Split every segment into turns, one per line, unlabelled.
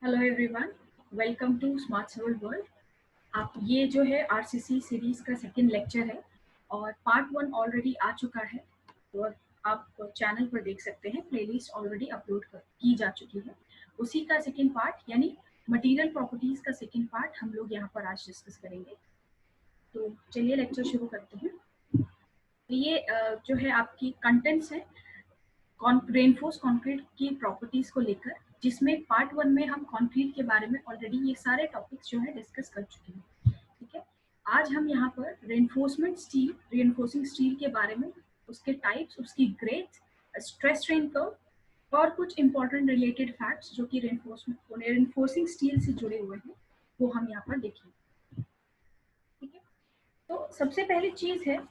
Hello everyone, welcome to smart civil world. आप ये जो है आरसीसी सीरीज का सेकंड लेक्चर है और पार्ट वन ऑलरेडी आ चुका है। तो आप चैनल पर देख सकते हैं, प्लेलिस्ट ऑलरेडी अपलोड की जा चुकी है। उसी का सेकंड पार्ट यानी मटेरियल प्रॉपर्टीज का सेकंड पार्ट हम लोग यहाँ पर आज डिस्कस करेंगे। तो चलिए लेक्चर शुरू करते हैं। ये जो है आपकी कंटेंट्स है रेनफोर्स कंक्रीट की प्रॉपर्टीज को लेकर, जिसमें पार्ट वन में हम कंक्रीट के बारे में ऑलरेडी ये सारे टॉपिक्स जो है डिस्कस कर चुके हैं। ठीक है, आज हम यहाँ पर रेनफोर्सिंग स्टील के बारे में, उसके टाइप्स, उसकी ग्रेड्स, स्ट्रेस स्ट्रेन कर्व और कुछ इंपॉर्टेंट रिलेटेड फैक्ट्स जो कि रेनफोर्सिंग स्टील से जुड़े हुए हैं वो हम यहाँ पर देखेंगे। ठीक है, तो सबसे पहली चीज है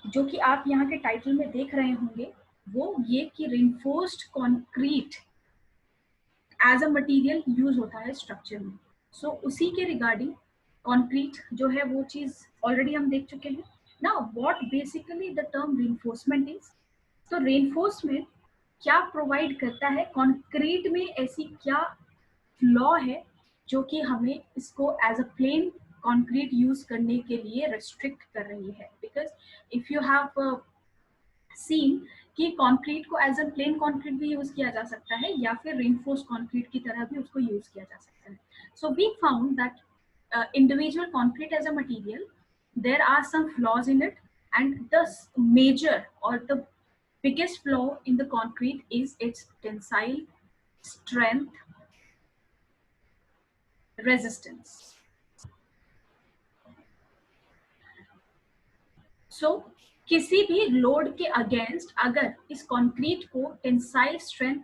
जो कि आप यहाँ के टाइटल में देख रहे होंगे वो ये कि reinforced concrete as a material use होता है स्ट्रक्चर में। सो उसी के रिगार्डिंग कंक्रीट जो है वो चीज ऑलरेडी हम देख चुके हैं। Now what basically the term reinforcement is. तो रेनफोर्समेंट क्या प्रोवाइड करता है कंक्रीट में, ऐसी क्या फ्लॉ है जो कि हमें इसको as a plain concrete use करने के लिए रेस्ट्रिक्ट कर रही है। Because if you have seen कि कंक्रीट को एज अ प्लेन कंक्रीट भी यूज किया जा सकता है या फिर रेनफोर्स कंक्रीट की तरह भी उसको यूज किया जा सकता है। So we found that individual concrete as a material, there are some flaws in it, and the major or the biggest flaw in the concrete is its tensile strength, resistance. So किसी भी load के against अगर इस concrete को tensile strength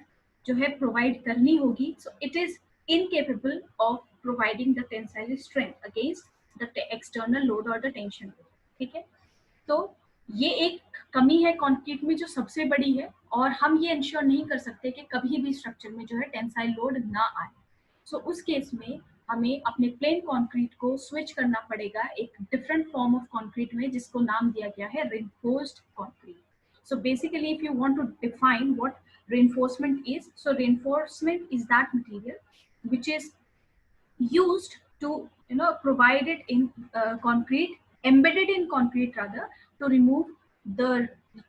जो है provide करनी होगी, so it is incapable of providing the tensile strength against the external load और द टेंशन। ठीक है, तो ये एक कमी है कंक्रीट में जो सबसे बड़ी है, और हम ये इंश्योर नहीं कर सकते कि कभी भी स्ट्रक्चर में जो है टेंसाइल लोड ना आए। सो उस केस में हमें अपने प्लेन कंक्रीट को स्विच करना पड़ेगा एक डिफरेंट फॉर्म ऑफ कंक्रीट में, जिसको नाम दिया गया है reinforced concrete. So basically if you want to define what reinforcement is, so reinforcement is that material which is used to provide it in concrete, embedded in concrete rather, to remove the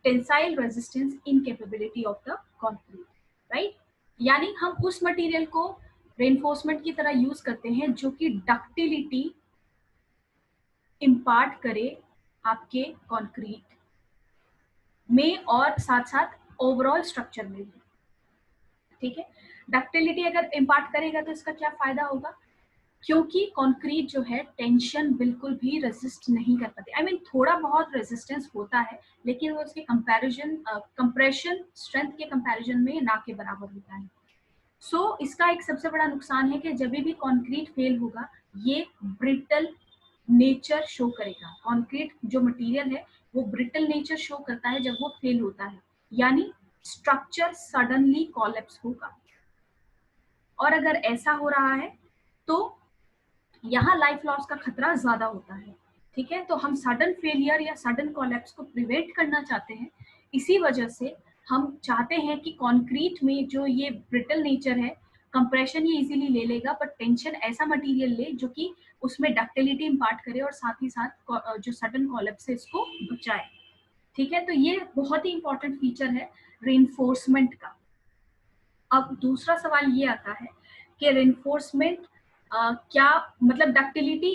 tensile resistance incapability of the concrete, right? यानी हम उस material को reinforcement की तरह use करते हैं जो कि डक्टिलिटी इम्पार्ट करे आपके कंक्रीट में और साथ साथ ओवरऑल स्ट्रक्चर में भी। ठीक है, डक्टिलिटी अगर इम्पार्ट करेगा तो इसका क्या फायदा होगा, क्योंकि कंक्रीट जो है टेंशन बिल्कुल भी रेजिस्ट नहीं कर पाते। आई मीन थोड़ा बहुत रेजिस्टेंस होता है, लेकिन वो उसके कंपैरिजन कंप्रेशन स्ट्रेंथ के कंपैरिजन में ना के बराबर होता है। सो इसका एक सबसे बड़ा नुकसान है कि जब भी कंक्रीट फेल होगा ये ब्रिटल नेचर शो करेगा। कंक्रीट जो मटेरियल है वो ब्रिटल नेचर शो करता है जब वो फेल होता है, यानी स्ट्रक्चर सडनली कोलैप्स होगा। और अगर ऐसा हो रहा है तो यहाँ लाइफ लॉस का खतरा ज्यादा होता है। ठीक है, तो हम सडन फेलियर या सडन कोलैप्स को प्रिवेंट करना चाहते हैं। इसी वजह से हम चाहते हैं कि कंक्रीट में जो ये ब्रिटल नेचर है, कंप्रेशन ये इजीली ले लेगा, पर टेंशन ऐसा मटेरियल ले जो कि उसमें डक्टिलिटी इम्पार्ट करे और साथ ही साथ जो सडन कोलैप्स है इसको बचाए। ठीक है, तो ये बहुत ही इंपॉर्टेंट फीचर है रेनफोर्समेंट का। अब दूसरा सवाल ये आता है कि रेनफोर्समेंट क्या मतलब डक्टिलिटी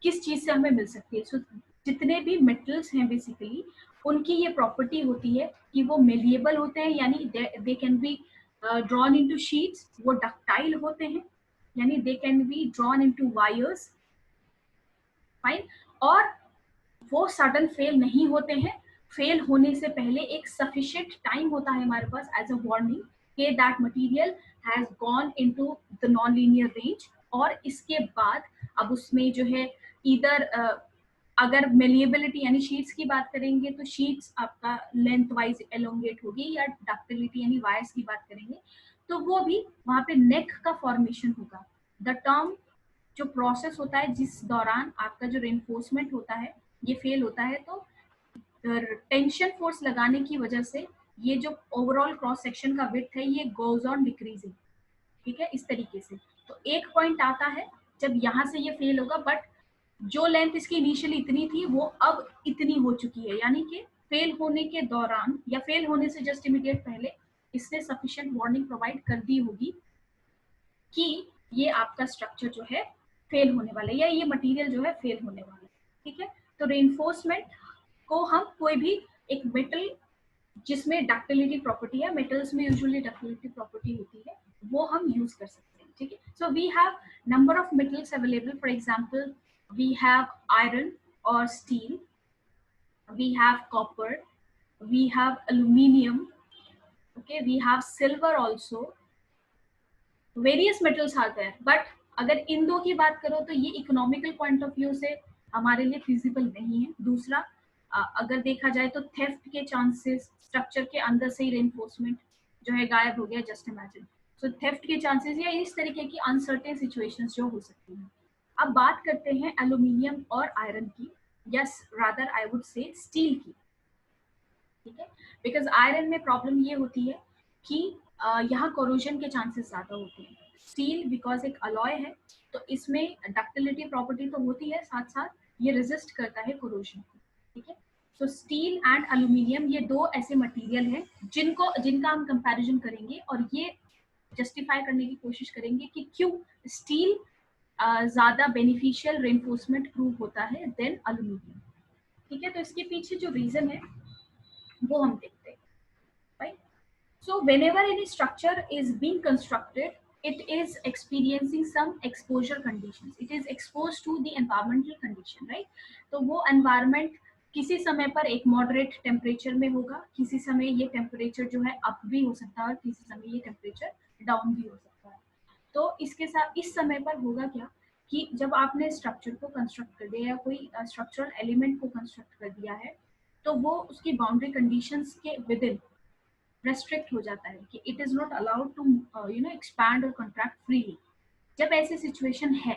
किस चीज से हमें मिल सकती है। जितने भी मेटल्स हैं बेसिकली उनकी ये प्रॉपर्टी होती है कि वो मेलिएबल होते हैं, यानी they can be drawn into sheets, वो डक्टाइल होते हैं, यानी they can be drawn into wires, fine, और वो सडन फेल नहीं होते हैं। फेल होने से पहले एक सफिशिएंट टाइम होता है हमारे पास एज अ वार्निंग कि that material has gone into the non linear range, और इसके बाद अब उसमें जो है इधर अगर मेलिएबिलिटी यानी शीट्स की बात करेंगे तो शीट्स आपका लेंथ वाइज एलोंगेट होगी, या डक्टिलिटी यानी वायर्स की बात करेंगे तो वो भी वहां पे नेक का फॉर्मेशन होगा। द टर्म जो प्रोसेस होता है जिस दौरान आपका जो रेनफोर्समेंट होता है ये फेल होता है, तो टेंशन फोर्स लगाने की वजह से ये जो ओवरऑल क्रॉस सेक्शन का विड्थ है ये गोज ऑन डिक्रीजिंग। ठीक है, इस तरीके से। तो एक पॉइंट आता है जब यहाँ से ये फेल होगा, बट जो लेंथ इसकी इनिशियली इतनी थी वो अब इतनी हो चुकी है, यानी कि फेल होने के दौरान या फेल होने से जस्ट इमीडिएट पहले इसने सफिशिएंट वार्निंग प्रोवाइड कर दी होगी कि ये आपका स्ट्रक्चर जो है फेल होने वाला है या ये मटेरियल जो है फेल होने वाला है। ठीक है, तो रेइंफोर्समेंट को हम कोई भी एक मेटल जिसमें डक्टिलिटी प्रॉपर्टी है, मेटल्स में यूजुअली डक्टिलिटी प्रॉपर्टी होती है, वो हम यूज कर सकते हैं। ठीक है, so we have number of metals available, for example we have iron और steel, we have copper, we have aluminium, okay, we have silver also, various metals are there, but अगर इन दो की बात करो तो ये इकोनॉमिकल पॉइंट ऑफ व्यू से हमारे लिए फिजिबल नहीं है। दूसरा, अगर देखा जाए तो थेफ्ट के चांसेस, स्ट्रक्चर के अंदर से ही रेनफोर्समेंट जो है गायब हो गया, जस्ट इमेजिन। सो थेफ्ट के चांसेस या इस तरीके की अनसर्टेन सिचुएशंस जो हो सकती हैं। अब बात करते हैं एल्यूमिनियम और आयरन की, yes rather I would say steel की। ठीक है, बिकॉज आयरन में प्रॉब्लम ये होती है कि यहाँ कोरोजन के चांसेस ज्यादा होते हैं। स्टील बिकॉज एक अलॉय है तो इसमें डक्टिलिटी प्रॉपर्टी तो होती है, साथ साथ ये रेजिस्ट करता है कोरोजन को। ठीक है, तो स्टील एंड एल्यूमिनियम ये दो ऐसे मटेरियल हैं जिनका हम कंपैरिजन करेंगे और ये जस्टिफाई करने की कोशिश करेंगे कि क्यों स्टील ज्यादा बेनिफिशियल रेनफोर्समेंट प्रूव होता है देन एल्यूमिनियम। ठीक है, तो इसके पीछे जो रीजन है वो हम देखते हैं, right? So whenever any structure is being constructed, it is experiencing some exposure conditions. It is exposed to the environmental condition, right? तो वो environment किसी समय पर एक मॉडरेट टेम्परेचर में होगा, किसी समय ये टेम्परेचर जो है अप भी हो सकता है और किसी समय ये टेम्परेचर डाउन भी हो सकता है। तो इसके साथ इस समय पर होगा क्या कि जब आपने स्ट्रक्चर को कंस्ट्रक्ट कर दिया या कोई स्ट्रक्चरल एलिमेंट को कंस्ट्रक्ट कर दिया है तो वो उसकी बाउंड्री कंडीशंस के विद इन रेस्ट्रिक्ट हो जाता है कि it is not allowed to expand और कॉन्ट्रैक्ट फ्रीली। जब ऐसी सिचुएशन है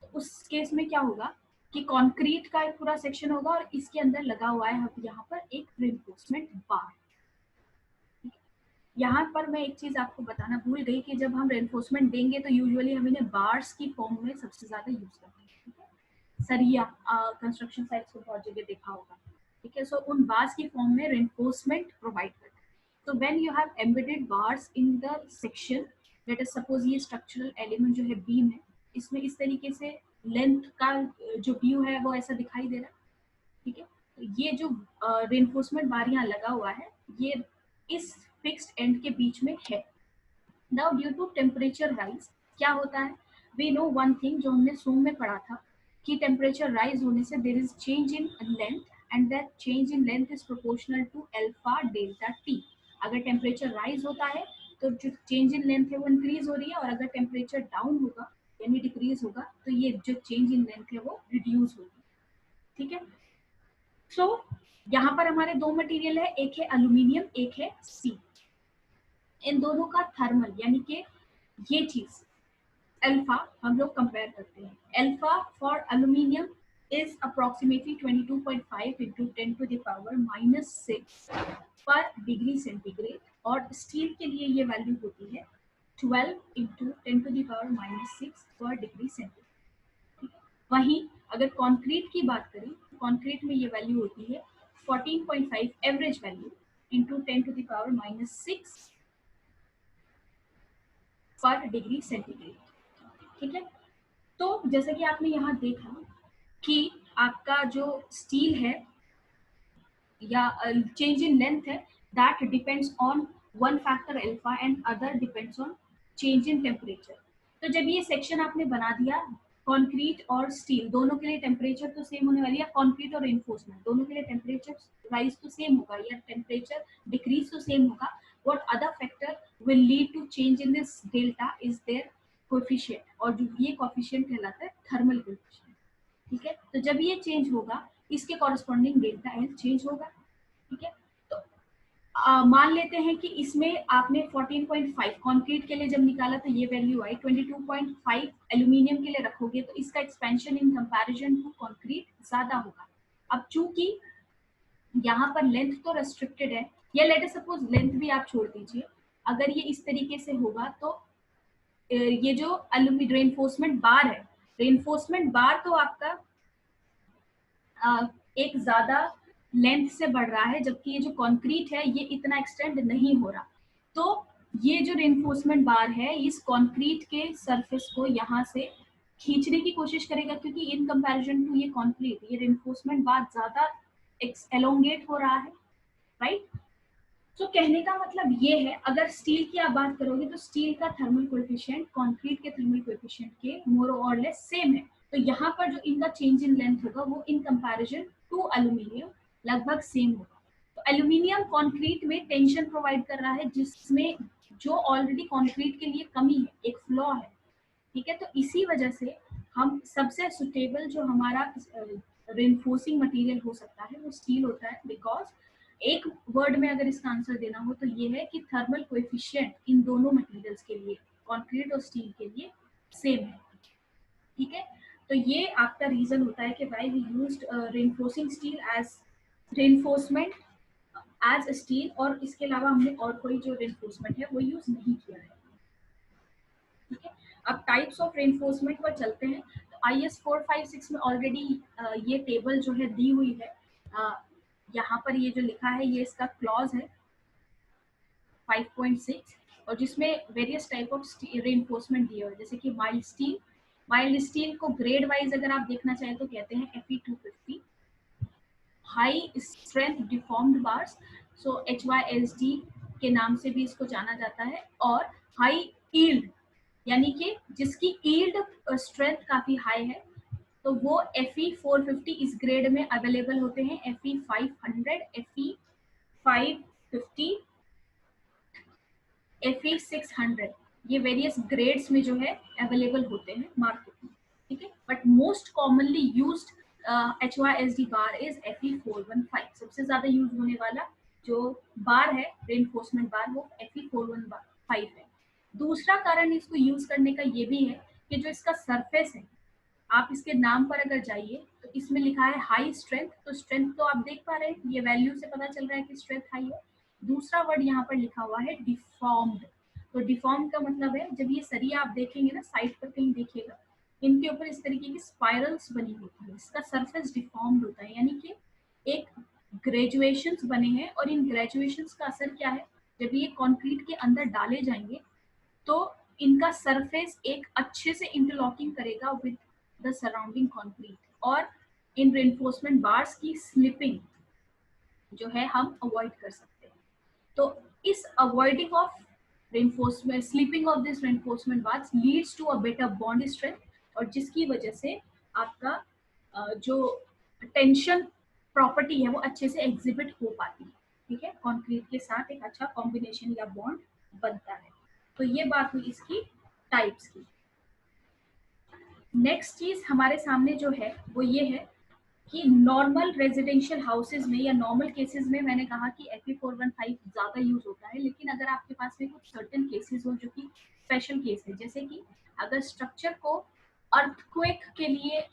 तो उस केस में क्या होगा कि कंक्रीट का एक पूरा सेक्शन होगा और इसके अंदर लगा हुआ है यहाँ पर एक रेनफोर्समेंट बार। यहाँ पर मैं एक चीज आपको बताना भूल गई कि जब हम रेनफोर्समेंट देंगे तो यूजुअली हम इन्हें बार्स की फॉर्म में सबसे ज्यादा यूज करते हैं। सरिया कंस्ट्रक्शन साइट्स को बहुत जगह देखा होगा। ठीक है, सो उन बार्स की फॉर्म में रेनफोर्समेंट प्रोवाइड करते हैं। तो when you have embedded bars in the section, let us suppose ये स्ट्रक्चरल एलिमेंट जो है बीम है, इसमें इस तरीके से लेंथ का जो व्यू है वो ऐसा दिखाई दे रहा है। ठीक है, तो ये जो रेनफोर्समेंट बार यहाँ लगा हुआ है ये इस फिक्स्ड एंड के बीच में है। Now due to temperature rise क्या होता है, वी नो वन थिंग जो हमने सूम में पढ़ा था कि टेम्परेचर राइज होने से there is change in length and that change in length is proportional to alpha delta T. अगर टेम्परेचर राइज होता है तो जो चेंज इन लेंथ है वो इंक्रीज हो रही है और अगर टेम्परेचर डाउन होगा यानी डिक्रीज होगा तो ये जो चेंज इन लेंथ है वो रिड्यूस होगी। ठीक है, सो यहाँ पर हमारे दो मटेरियल है, एक है एल्यूमिनियम एक है स्टील। इन दोनों का थर्मल यानी कि ये चीज अल्फा हम लोग कंपेयर करते हैं। Alpha for aluminium is approximately 22.5 into 10 to the power -6 पर डिग्री सेंटीग्रेड और स्टील के लिए ये वैल्यू होती है 12 into 10 to the power -6 पर डिग्री सेंटीग्रेड। वहीं अगर कंक्रीट की बात करें तो कंक्रीट में ये वैल्यू होती है 14.5 average value into 10 to the power -6 पर डिग्री सेंटीग्रेड। ठीक है, तो जैसे कि आपने यहाँ देखा कि आपका जो स्टील है या चेंज इन लेंथ है that depends on one factor alpha and other depends on change in temperature. तो जब ये सेक्शन आपने बना दिया कंक्रीट और स्टील दोनों के लिए टेम्परेचर तो सेम होने वाली है, कंक्रीट और रेनफोर्समेंट दोनों के लिए टेम्परेचर राइज तो सेम होगा या टेम्परेचर डिक्रीज तो सेम होगा। What other factor will lead to change in this delta is there coefficient और जो ये कोएफिशिएंट कहलाता है थर्मल कोएफिशिएंट। ठीक है, तो जब ये चेंज होगा इसके कॉरेस्पॉन्डिंग डेल्टा एल चेंज होगा। ठीक है, तो मान लेते हैं कि इसमें आपने 14.5 कंक्रीट के लिए जब निकाला तो ये वैल्यू आई, 22.5 एल्यूमिनियम के लिए रखोगे तो इसका expansion in comparison to concrete ज्यादा होगा। अब चूंकि यहाँ पर लेंथ तो रेस्ट्रिक्टेड है या लेट अस सपोज लेंथ भी आप छोड़ दीजिए, अगर ये इस तरीके से होगा तो ये जो रेनफोर्समेंट बार है, रेनफोर्समेंट बार तो आपका एक ज्यादा लेंथ से बढ़ रहा है, जबकि ये जो कंक्रीट है ये इतना एक्सटेंड नहीं हो रहा। तो ये जो रेनफोर्समेंट बार है इस कंक्रीट के सरफेस को यहाँ से खींचने की कोशिश करेगा, क्योंकि इन कंपैरिजन टू ये कंक्रीट, ये रेनफोर्समेंट बार ज्यादा एलोंगेट हो रहा है, राइट। तो कहने का मतलब ये है, अगर स्टील की आप बात करोगे तो स्टील का थर्मल कोएफिशिएंट कंक्रीट के थर्मल कोएफिशिएंट के मोर और लेस सेम है। तो यहाँ पर जो इनका चेंज इन लेंथ होगा वो इन कंपैरिजन टू एल्यूमिनियम लगभग सेम होगा। तो एल्यूमिनियम कंक्रीट में टेंशन प्रोवाइड कर रहा है, जिसमें जो ऑलरेडी कंक्रीट के लिए कमी है, एक फ्लॉ है, ठीक है। तो इसी वजह से हम सबसे सुटेबल जो हमारा रेनफोर्सिंग मटेरियल हो सकता है वो स्टील होता है, बिकॉज एक वर्ड में अगर इसका आंसर देना हो तो ये है कि थर्मल कोएफिशिएंट इन दोनों मटेरियल्स के लिए, कंक्रीट और स्टील के लिए सेम है, ठीक है। तो ये आपका रीजन होता है कि why we used reinforcing steel as reinforcement as steel, और इसके अलावा हमने और कोई जो रेनफोर्समेंट है वो यूज नहीं किया है, ठीक है। अब टाइप्स ऑफ रेनफोर्समेंट पर चलते हैं। तो IS 456 में ऑलरेडी ये टेबल जो है दी हुई है, यहाँ पर ये जो लिखा है ये इसका क्लॉज है 5.6, और जिसमें वेरियस टाइप ऑफ रेनफोर्समेंट दिए हुए, जैसे कि माइल्ड स्टील। माइल्ड स्टील को ग्रेड वाइज अगर आप देखना चाहें तो कहते हैं Fe250, high strength deformed bars, so HYSD के नाम से भी इसको जाना जाता है, और हाई ईल्ड यानी कि जिसकी ईल्ड स्ट्रेंथ काफी हाई है, तो वो Fe450 इस ग्रेड में अवेलेबल होते हैं। Fe500, Fe550, Fe600, ये वेरियस ग्रेड्स में जो है अवेलेबल होते हैं मार्केट में, ठीक है। But most commonly used HYSD bar is Fe415, सबसे ज्यादा यूज होने वाला जो बार है रेनफोर्समेंट बार वो Fe415 है। दूसरा कारण इसको यूज करने का ये भी है कि जो इसका सरफेस है, आप इसके नाम पर अगर जाइए तो इसमें लिखा है हाई स्ट्रेंथ, तो स्ट्रेंथ तो आप देख पा रहे हैं, ये वैल्यू से पता चल रहा है कि स्ट्रेंथ हाई है। दूसरा वर्ड यहाँ पर लिखा हुआ है डिफॉर्म्ड, तो डिफॉर्म्ड का मतलब है जब ये सरिया आप देखेंगे ना, साइड पर कहीं देखिएगा, इनके ऊपर इस तरीके की स्पाइरल्स बनी होती है, इसका सरफेस डिफॉर्म्ड होता है, यानी कि एक ग्रेजुएशंस बने हैं, और इन ग्रेजुएशंस का असर क्या है, जब ये कंक्रीट के अंदर डाले जाएंगे तो इनका सरफेस एक अच्छे से इंटरलॉकिंग करेगा विद द सराउंडिंग कंक्रीट, और इन रेनफोर्समेंट बार्स की स्लिपिंग जो है हम अवॉइड कर सकते हैं। तो इस avoiding of reinforcement, slipping of this reinforcement bars leads to a better bond strength, और जिसकी वजह से आपका जो टेंशन प्रॉपर्टी है वो अच्छे से एग्जिबिट हो पाती है, ठीक है। कंक्रीट के साथ एक अच्छा कॉम्बिनेशन या बॉन्ड बनता है। तो ये बात हुई इसकी टाइप्स की। नेक्स्ट चीज हमारे सामने जो है वो ये है कि नॉर्मल रेजिडेंशियल हाउसेज में या नॉर्मल केसेस में मैंने कहा कि Fe415 ज्यादा यूज होता है, लेकिन अगर आपके पास में कुछ सर्टेन केसेस हो जो कि स्पेशल केस है, जैसे कि अगर स्ट्रक्चर को अर्थक्वेक के लिए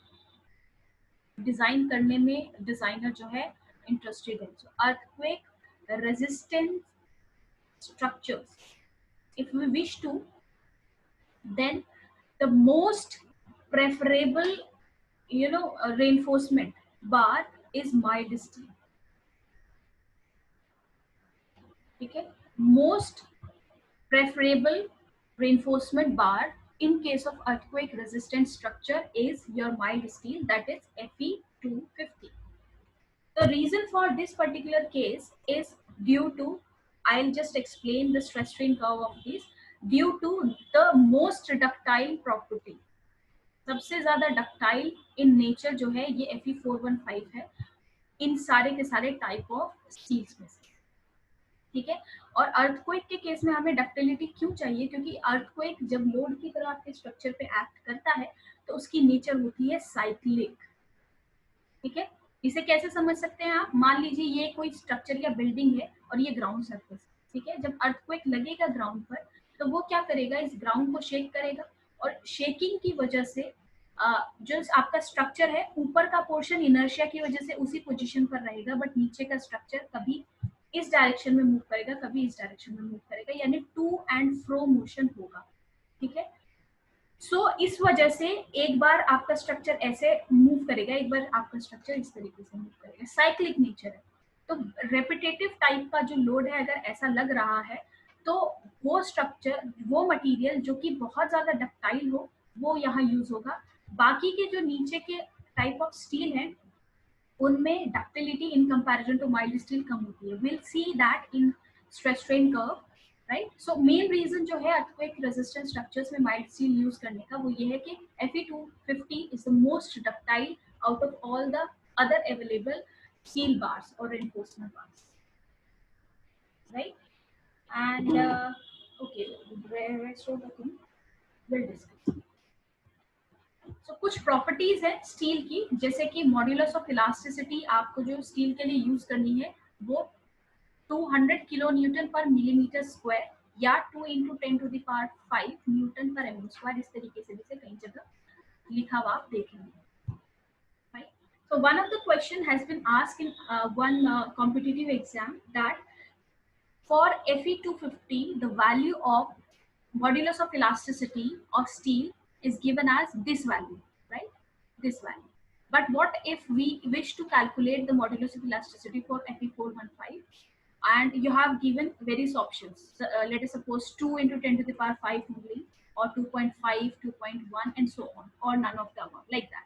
डिजाइन करने में डिजाइनर जो है इंटरेस्टेड है, तो earthquake resistant structures, if we wish to, then the most preferable reinforcement bar is mild steel, ठीक है। most preferable reinforcement bar in case of earthquake resistant structure is your mild steel, that is Fe250. The reason for this particular case is due to, I'll just explain the stress strain curve of this, due to the most ductile property, सबसे ज्यादा ductile in nature जो है ये Fe415 है इन सारे के सारे type of steels में से, ठीक है। और अर्थक्वेक के केस में हमें डक्टिलिटी क्यों चाहिए, क्योंकि अर्थक्वेक जब लोड की तरह आपके स्ट्रक्चर पे एक्ट करता है तो उसकी नेचर होती है साइक्लिक, ठीक है। इसे कैसे समझ सकते हैं आप, मान लीजिए ये कोई स्ट्रक्चर या बिल्डिंग है और ये ग्राउंड सरफेस, ठीक है। जब अर्थक्वेक लगेगा ग्राउंड पर तो वो क्या करेगा, इस ग्राउंड को शेक करेगा, और शेकिंग की वजह से जो आपका स्ट्रक्चर है ऊपर का पोर्शन इनर्शिया की वजह से उसी पोजीशन पर रहेगा, बट नीचे का स्ट्रक्चर कभी इस डायरेक्शन में मूव करेगा, कभी इस डायरेक्शन में मूव करेगा, यानी टू एंड फ्रो मोशन होगा, ठीक है। इस वजह से एक बार आपका स्ट्रक्चर ऐसे मूव करेगा, एक बार आपका स्ट्रक्चर इस तरीके से मूव करेगा, साइक्लिक नेचर है। तो रेपिटेटिव टाइप का जो लोड है अगर ऐसा लग रहा है तो वो स्ट्रक्चर, वो मटेरियल जो कि बहुत ज्यादा डक्टाइल हो वो यहाँ यूज होगा। बाकी के जो नीचे के टाइप ऑफ स्टील है उनमें ductility in comparison to mild steel कम होती है। Will see that in stress strain curve, right. So main reason जो है अर्थक्वेक रेजिस्टेंट स्ट्रक्चर्स में माइल्ड स्टील यूज करने का वो ये है कि Fe250 is the most ductile out of all the other available steel bars or reinforcement bars, right? And okay, rest of the thing we'll discuss. So कुछ properties है steel की, जैसे कि मॉड्यूलस ऑफ इलास्टिसिटी आपको जो steel के लिए use करनी है वो 200 किलो न्यूटन पर मिलीमीटर स्क्वायर या 2 into 10 to the power 5 Newton पर mm स्क्वायर, इस तरीके से भी कई जगह लिखा हुआ आप देखेंगे, right? So one of the question has been asked in one competitive exam that for Fe250 the value of modulus of elasticity of steel is given as this value, right? This value. But what if we wish to calculate the modulus of elasticity for Fe415 and you have given various options? So, let us suppose 2 into 10 to the power 5 milli or 2.5, 2.1 and so on, or none of the above, like that.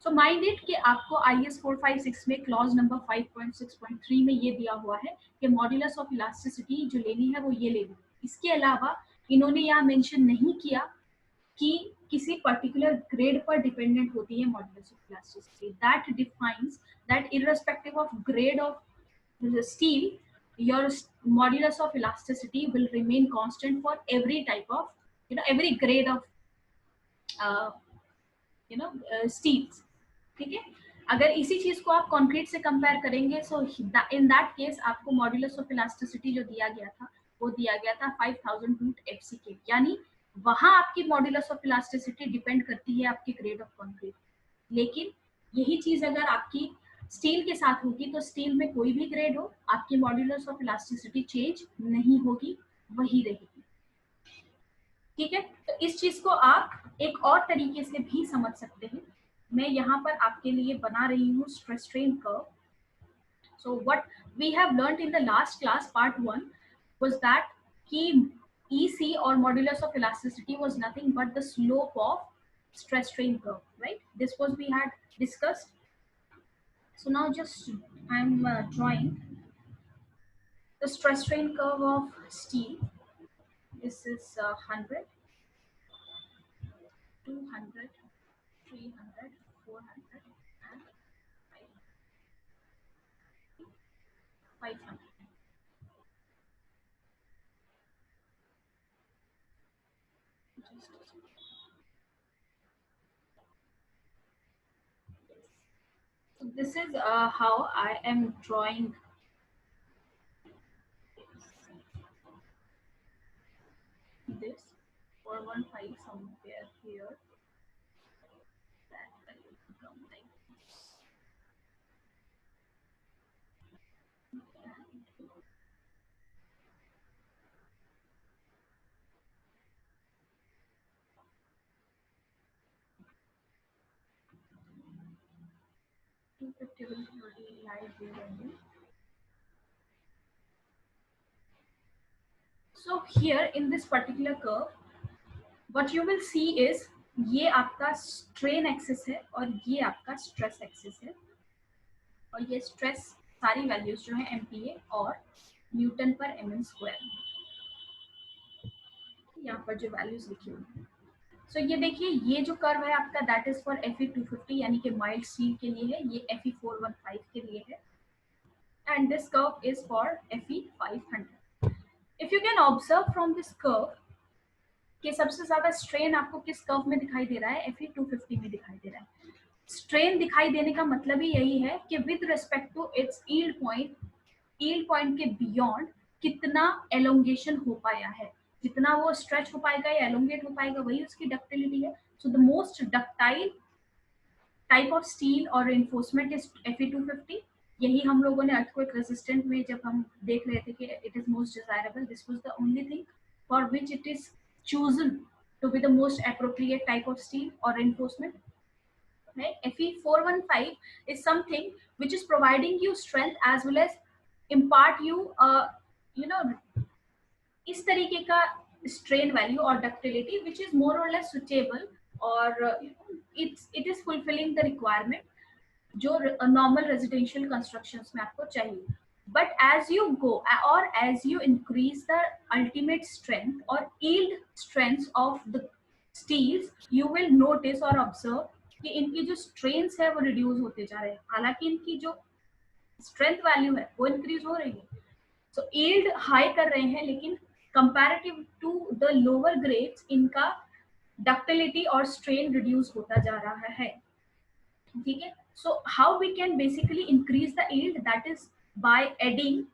So mind it कि आपको IS 456 में clause number 5.6.3 में ये दिया हुआ है कि modulus of elasticity जो लेनी है वो ये लेनी है। इसके अलावा इन्होंने यहाँ मेंशन नहीं किया कि किसी पर्टिकुलर ग्रेड पर डिपेंडेंट होती है modulus of elasticity. That defines that irrespective of grade of steel your modulus of elasticity will remain constant for every type of, every grade of steels, ठीक है। अगर इसी चीज को आप कंक्रीट से कंपेयर करेंगे सो इन दैट केस आपको मॉड्यूलस ऑफ इलास्टिसिटी जो दिया गया था वो दिया गया था 5000 रूट FCK, यानी वहां आपकी मॉड्यूलस ऑफ इलास्टिसिटी डिपेंड करती है आपके ग्रेड ऑफ कंक्रीट। लेकिन यही चीज अगर आपकी स्टील के साथ होगी तो स्टील में कोई भी ग्रेड हो आपकी मॉड्यूलस ऑफ इलास्टिसिटी चेंज नहीं होगी, वही रहेगी, ठीक है। तो इस चीज को आप एक और तरीके से भी समझ सकते हैं। मैं यहाँ पर आपके लिए बना रही हूँ stress strain curve. So what we have learned in the last class part 1 was that कि EC or modulus of elasticity was nothing but the slope of stress strain curve, right? This was we had discussed. So now just I'm drawing the stress strain curve of steel. This is 100, 200, 300, 400 and 500. So this is how I am drawing this 415 somewhere here. That will become like this. So here in this particular curve, what you will see is ये आपका strain axis है और ये आपका stress axis है, और ये stress सारी वैल्यूज जो है MPa और न्यूटन पर mm स्क्वायर, यहाँ पर जो वैल्यूज लिखी हुई है। सो ये देखिए ये जो कर्व है आपका दैट इज फॉर Fe250 यानी कि माइल्ड स्टील के लिए है, ये Fe415 के लिए है, and this curve is for Fe500. If you can observe from this curve कि सबसे ज्यादा स्ट्रेन आपको किस कर्व में दिखाई दे रहा है, Fe250 में दिखाई दे रहा है। स्ट्रेन दिखाई देने का मतलब ही यही है कि with respect to its yield point के बियॉन्ड कितना एलोंगेशन हो पाया है, जितना वो स्ट्रेच हो पाएगा या एलोंगेट हो पाएगा वही उसकी डक्टिलिटी है। So the most ductile type of steel और रेनफोर्समेंट इज Fe250। यही हम लोगों ने अर्थक्वेक रेजिस्टेंट में जब हम देख रहे थे कि it is most desirable, this was the only thing for which it is chosen to be the most appropriate type of steel or reinforcement. Right? Fe 415 is something which is providing you strength as well as impart you you know इस तरीके का strain value or ductility which is more or less suitable or it is fulfilling the requirement जो normal residential constructions में आपको चाहिए. But as you go or as you increase the ultimate strength or yield strength of the steels, you will notice or observe कि इनकी जो strains है वो reduce होते जा रहे हैं. हालांकि इनकी जो strength value है वो increase हो रही है. So yield high कर रहे हैं लेकिन comparative to the lower grades इनका ductility और strain reduce होता जा रहा है. ठीक है. So how we can basically increase the yield, that is by adding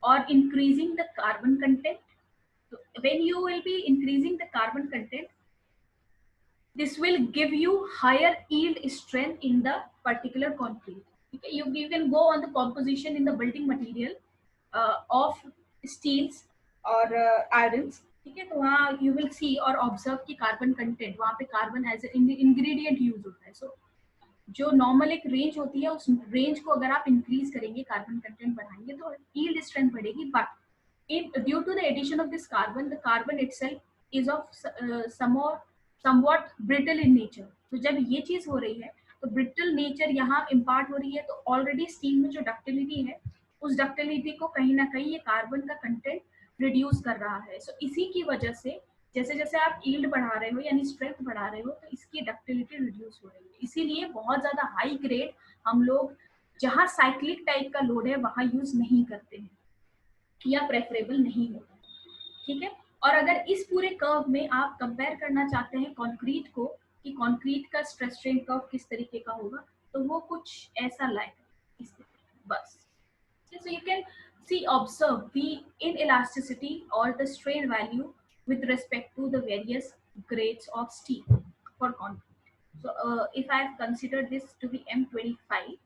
or increasing the carbon content. So when you will be increasing the carbon content, this will give you higher yield strength in the particular concrete. Okay? You can go on the composition in the building material of steels or irons. ठीक है. तो वहाँ you will see or observe कि carbon content वहाँ पे carbon as an ingredient use होता है. So जो नॉर्मल एक रेंज होती है उस रेंज को अगर आप इंक्रीज करेंगे, कार्बन कंटेंट बढ़ाएंगे तो यील्ड स्ट्रेंथ बढ़ेगी. But in due to the addition of this carbon, the carbon itself is of somewhat brittle in nature. तो जब ये चीज हो रही है तो ब्रिटल नेचर यहाँ इम्पार्ट हो रही है. तो ऑलरेडी स्टील में जो डक्टिलिटी है उस डक्टिलिटी को कहीं ना कहीं ये कार्बन का कंटेंट रिड्यूस कर रहा है. सो इसी की वजह से जैसे जैसे आप यील्ड बढ़ा रहे हो यानी स्ट्रेंथ बढ़ा रहे हो तो इसकी डक्टिलिटी रिड्यूस हो रही है. इसीलिए बहुत ज्यादा हाई ग्रेड हम लोग जहां साइक्लिक टाइप का लोड है वहां यूज नहीं करते हैं या प्रेफरेबल नहीं होता. ठीक है. और अगर इस पूरे कर्व में आप कंपेयर करना चाहते हैं कंक्रीट को कि कंक्रीट का स्ट्रेस स्ट्रेन कर्व किस तरीके का होगा तो वो कुछ ऐसा लाइक इस बस. So you can see observe the inelasticity or the strain value with respect to the various grades of steel for concrete. So if I have considered this to be M25,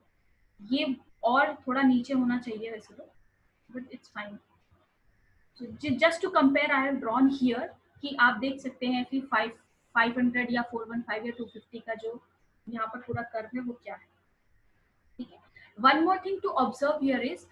ये और थोड़ा नीचे होना चाहिए वैसे तो, but it's fine. So just to compare, I have drawn here कि आप देख सकते हैं कि 500 या 415 या 250 का जो यहाँ पर पूरा कर्व है वो क्या है. ठीक है. One more thing to observe here is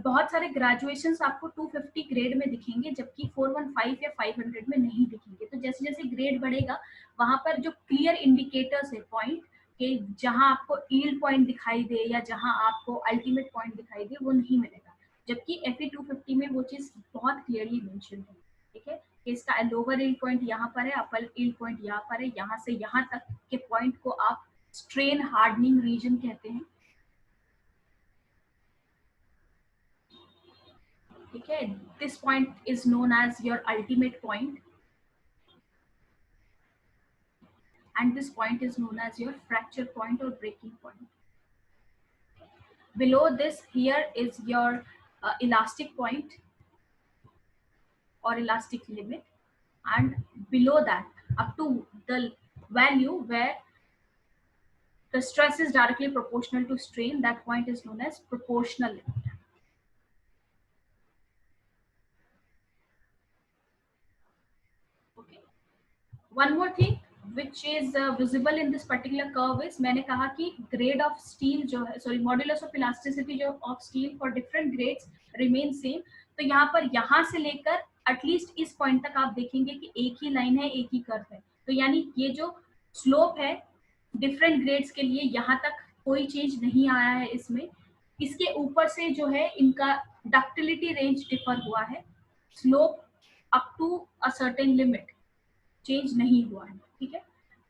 बहुत सारे ग्रेजुएशंस आपको 250 ग्रेड में दिखेंगे जबकि 415 या 500 में नहीं दिखेंगे. तो जैसे जैसे ग्रेड बढ़ेगा वहां पर जो क्लियर इंडिकेटर्स है पॉइंट के जहां आपको यील्ड पॉइंट दिखाई दे या जहां आपको अल्टीमेट पॉइंट दिखाई दे वो नहीं मिलेगा. जबकि Fe 250 में वो चीज बहुत क्लियरली मेंशन है. ठीक है. इसका लोअर यील्ड पॉइंट यहाँ पर है, अपर यील्ड पॉइंट यहाँ पर है. यहाँ से यहाँ तक के पॉइंट को आप स्ट्रेन हार्डनिंग रीजन कहते हैं. ठीक है. This point is known as your ultimate point and this point is known as your fracture point or breaking point. Below this here is your elastic point or elastic limit, and below that up to the value where the stress is directly proportional to strain, that point is known as proportional limit. Okay. One more thing which is visible in this particular curve is मैंने कहा कि grade of steel जो है modulus of elasticity जो of steel for different grades remain same. तो यहाँ पर यहाँ से लेकर एटलीस्ट इस पॉइंट तक आप देखेंगे कि एक ही लाइन है, एक ही कर्व है. तो यानी ये जो स्लोप है डिफरेंट ग्रेड्स के लिए यहाँ तक कोई चेंज नहीं आया है इसमें. इसके ऊपर से जो है इनका डक्टिलिटी रेंज डिफर हुआ है. Slope up to a certain limit change नहीं हुआ है. ठीक है.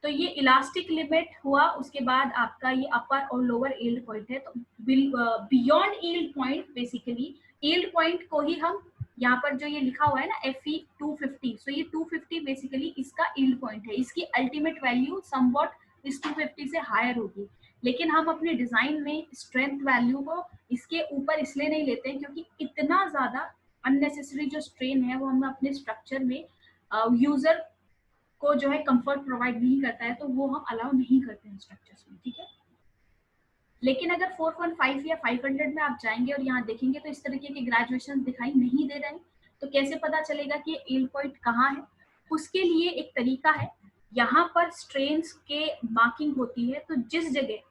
तो ये इलास्टिक लिमिट हुआ. उसके बाद आपका ये अपर और लोअर यील्ड पॉइंट है. तो beyond yield point basically yield point को ही हम यहाँ पर जो ये लिखा हुआ है ना Fe 250, सो ये 250 बेसिकली इसका यील्ड पॉइंट है. इसकी अल्टीमेट वैल्यू समवॉट इस 250 से हायर होगी. लेकिन हम अपने डिजाइन में स्ट्रेंथ वैल्यू को इसके ऊपर इसलिए नहीं लेते हैं क्योंकि इतना ज्यादा अननेसेसरी जो स्ट्रेन है वो हम अपने स्ट्रक्चर में यूजर को जो है कंफर्ट प्रोवाइड नहीं करता है तो वो हम अलाउ नहीं करते हैं स्ट्रक्चर्स में. ठीक है. लेकिन अगर 415 या 500 में आप जाएंगे और यहाँ देखेंगे तो इस तरीके के ग्रेजुएशन दिखाई नहीं दे रहे हैं. तो कैसे पता चलेगा कि यील्ड पॉइंट कहाँ है. उसके लिए एक तरीका है, यहाँ पर स्ट्रेन्स के मार्किंग होती है, तो जिस जगह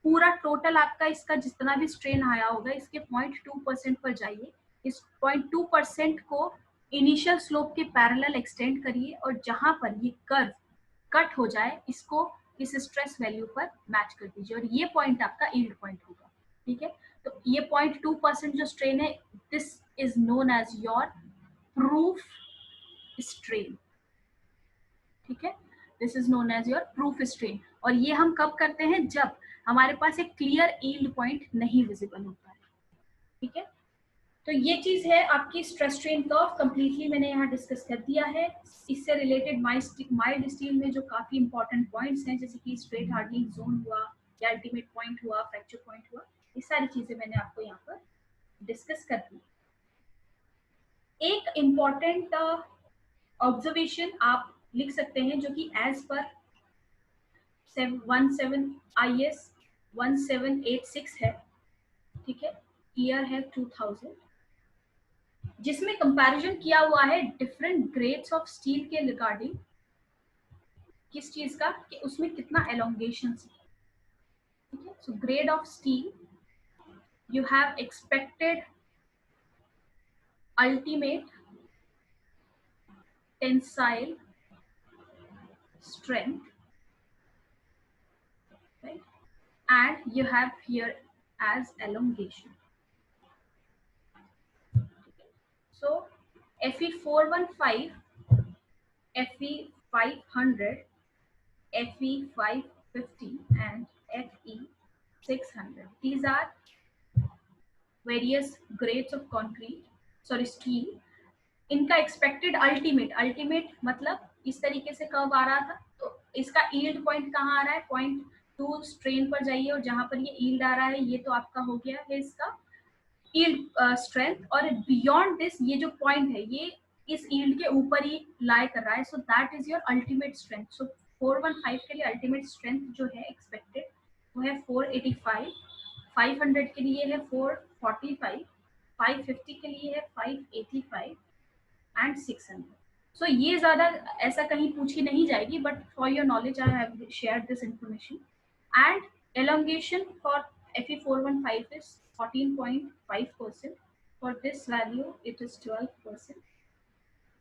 पूरा टोटल आपका इसका जितना भी स्ट्रेन आया होगा इसके 0.2% पर जाइए, इस 0.2% को इनिशियल स्लोप के पैरेलल एक्सटेंड करिए और जहां पर ये कर्व कट हो जाए इसको इस स्ट्रेस वैल्यू पर मैच कर दीजिए और ये पॉइंट आपका यील्ड पॉइंट होगा। ठीक है, तो ये 0.2% जो स्ट्रेन है, this is known as your proof strain. ठीक है, this is known as your proof strain. और ये हम कब करते हैं, जब हमारे पास एक क्लियर यील्ड पॉइंट नहीं विजिबल होता है। ठीक है, तो ये चीज है आपकी स्ट्रेस स्ट्रेन कर्व, कंप्लीटली मैंने यहाँ डिस्कस कर दिया है। इससे रिलेटेड माइल्ड स्टील में जो काफी इंपॉर्टेंट पॉइंट्स हैं, जैसे कि स्ट्रेट हार्डनिंग जोन हुआ या अल्टीमेट पॉइंट हुआ, फ्रैक्चर पॉइंट हुआ, ये सारी चीजें मैंने आपको यहाँ पर डिस्कस कर दी। एक इम्पॉर्टेंट ऑब्जर्वेशन आप लिख सकते हैं जो कि एज पर 17 IS 1786 है। ठीक है, ईयर है 2000, जिसमें कंपैरिजन किया हुआ है डिफरेंट ग्रेड्स ऑफ स्टील के रिगार्डिंग, किस चीज का, कि उसमें कितना एलोंगेशन है। ठीक है, सो grade of steel, you have expected ultimate tensile strength, right? And you have here as elongation. So FE 415, FE 500, FE 550 and FE 600, these are various grades of concrete, sorry steel. इनका expected ultimate मतलब इस तरीके से curve आ रहा था, तो इसका yield point कहाँ आ रहा है, 0.2 स्ट्रेन पर जाइए और जहां पर ये यील्ड आ रहा है ये तो आपका हो गया है इसका यील्ड स्ट्रेंथ, और बियॉन्ड दिस ये जो पॉइंट है ये इस यील्ड के ऊपर ही लाई कर रहा है, so that is your ultimate strength. So 415 के लिए अल्टीमेट स्ट्रेंथ जो है एक्सपेक्टेड वो है 485, 500 के लिए है 445, 550 के लिए है 585 एंड 600। सो ये ज्यादा ऐसा कहीं पूछी नहीं जाएगी, but for your knowledge I have shared this information. And elongation for FE 415 is 14.5%. For this value it is 12%,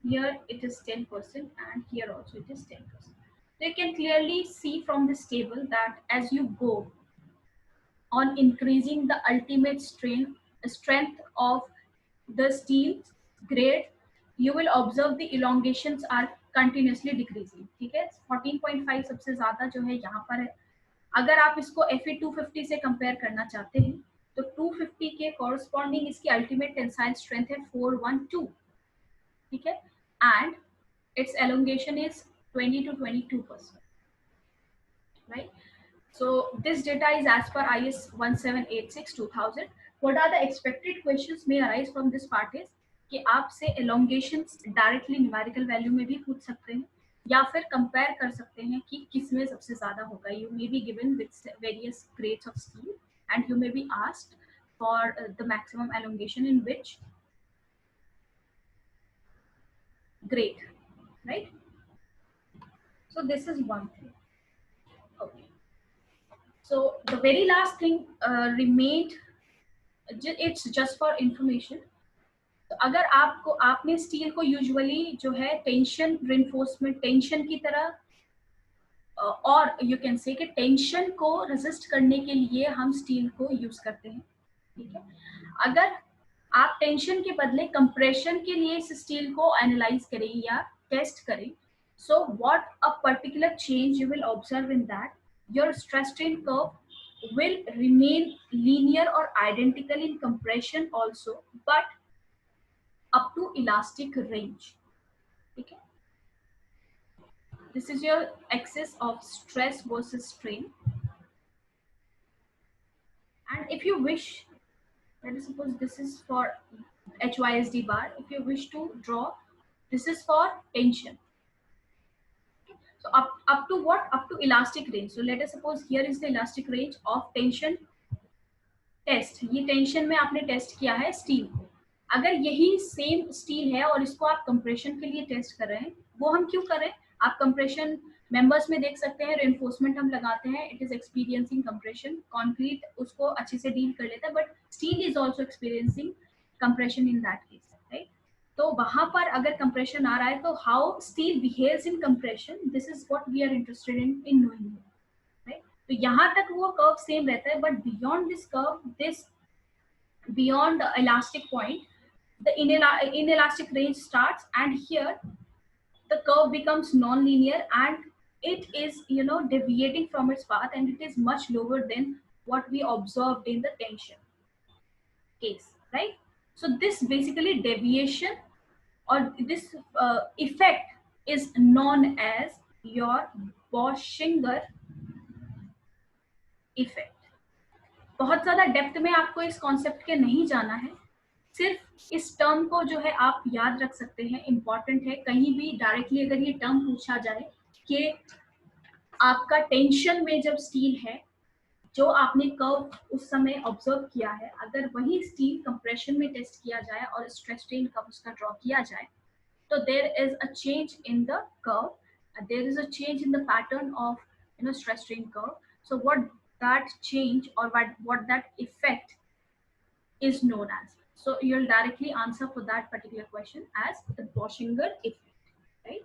here it is 10%, and here also it is 10%. So you can clearly see from this table that as you go on increasing the ultimate strength of the steel grade, you will observe the elongations are continuously decreasing. ठीक है, 14.5 सबसे ज्यादा जो है यहाँ पर है। अगर आप इसको FE 250 से कंपेयर करना चाहते हैं तो 250 के कॉरस्पॉन्डिंग इसकी अल्टीमेट टेंसाइल स्ट्रेंथ है 412। ठीक है, and it's elongation is 20 to 22%, right? So this data is as per IS 1786 2000. What are the expected questions may arise from this part is कि आपसे elongations डायरेक्टली न्यूमेरिकल वैल्यू में भी पूछ सकते हैं या फिर कंपेयर कर सकते हैं कि किसमें सबसे ज्यादा होगा। You may be given with various grades of steel and you may be asked for the maximum elongation in which grade, right? So this is one thing. Okay, so the very last thing remained, it's just for information. तो अगर आपको आपने steel को usually जो है tension reinforcement tension की तरह, और यू कैन से कि टेंशन को रेजिस्ट करने के लिए हम स्टील को यूज करते हैं। ठीक है, अगर आप टेंशन के बदले कंप्रेशन के लिए इस स्टील को एनालाइज करें या टेस्ट करें, so what a particular change you will observe in that your stress strain curve will remain linear or identical in compression also, but up to elastic range. Okay, this is your axis of stress versus strain, and if you wish, let us suppose this is for HYSD bar, if you wish to draw, this is for tension. So up to what, up to elastic range. So let us suppose here is the elastic range of tension test, ये tension में आपने test किया है steel को, अगर यही same steel है और इसको आप कंप्रेशन के लिए टेस्ट कर रहे हैं, वो हम क्यों कर रहे हैं? आप कंप्रेशन मेंबर्स में देख सकते हैं, रेनफोर्समेंट हम लगाते हैं, it is experiencing compression, concrete उसको अच्छे से डील कर लेता है, but steel is also experiencing compression in that case, right? तो वहां पर अगर कंप्रेशन आ रहा है तो how steel behaves in compression, this is what we are interested in knowing, right? तो यहाँ तक वो कर्व सेम रहता है, but beyond this curve, this beyond the elastic point, the inelastic range starts, and here the curve becomes non-linear and it is, you know, deviating from its path, and it is much lower than what we observed in the tension case, right? So this basically deviation or this effect is known as your Boschinger effect. बहुत ज्यादा depth में आपको इस concept के नहीं जाना है, सिर्फ इस टर्म को जो है आप याद रख सकते हैं, इंपॉर्टेंट है। कहीं भी डायरेक्टली अगर ये टर्म पूछा जाए कि आपका टेंशन में जब स्टील है, जो आपने कर्व उस समय ऑब्जर्व किया है, अगर वही स्टील कंप्रेशन में टेस्ट किया जाए और स्ट्रेस स्ट्रेन कर्व उसका ड्रॉ किया जाए, तो there is a change in the curve, there is a change in the pattern of, you know, stress strain curve. So what that change or what that effect is known as. So you'll directly answer for that particular question as the Boschinger effect, right?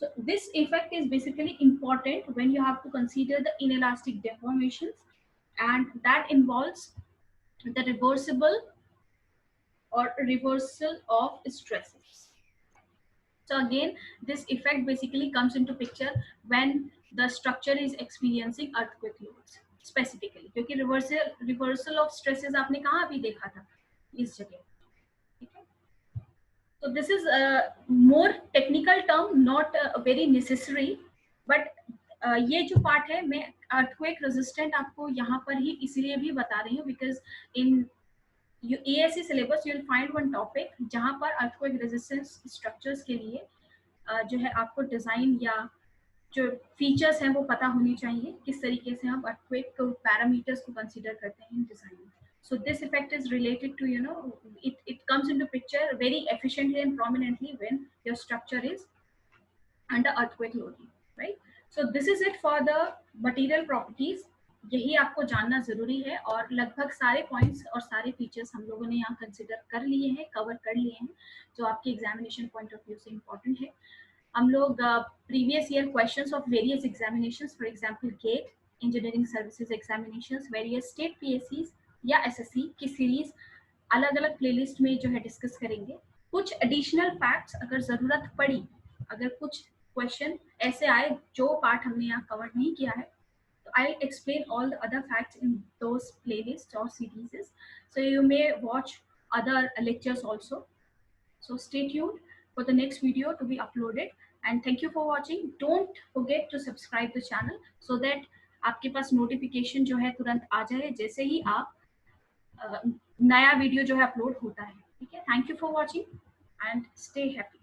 So this effect is basically important when you have to consider the inelastic deformations, and that involves the reversible or reversal of stresses. So again, this effect basically comes into picture when the structure is experiencing earthquake loads specifically, क्योंकि reversal of stresses आपने कहाँ अभी देखा था? इस जगह, ठीक है? So this is a more technical term, not very necessary, but ये जो पार्ट है मैं earthquake resistant आपको यहाँ पर ही इसलिए भी बता रही हूँ, because in ASC syllabus you will find one topic जहाँ पर earthquake resistance structures के लिए जो है आपको डिजाइन या जो फीचर्स हैं वो पता होनी चाहिए, किस तरीके से हम earthquake पैरामीटर्स को कंसीडर करते हैं इन डिजाइन में. So this effect is related to, you know, it comes into picture very efficiently and prominently when your structure is under earthquake loading, right? So this is it for the material properties. यही आपको जानना जरूरी है, और लगभग सारे points और सारे फीचर्स हम लोगों ने यहाँ कंसिडर कर लिए हैं, कवर कर लिए हैं, जो आपके एग्जामिनेशन पॉइंट ऑफ व्यू से इम्पोर्टेंट है. हम लोग previous year questions of various examinations, for example GATE, engineering services examinations, various state पीएससीज या एसएससी की सीरीज अलग अलग प्लेलिस्ट में जो है डिस्कस करेंगे. कुछ एडिशनल फैक्ट्स अगर जरूरत पड़ी, अगर कुछ क्वेश्चन ऐसे आए जो पार्ट हमने यहाँ कवर नहीं किया है, तो I'll explain all the other facts in those playlists or series. So you may watch other lectures also. So stay tuned for the next video to be uploaded. And thank you for watching. Don't forget to subscribe the channel so that आपके पास notification जो है तुरंत आ जाए जैसे ही आप नया video जो है अपलोड होता है. ठीक है? Thank you for watching and stay happy.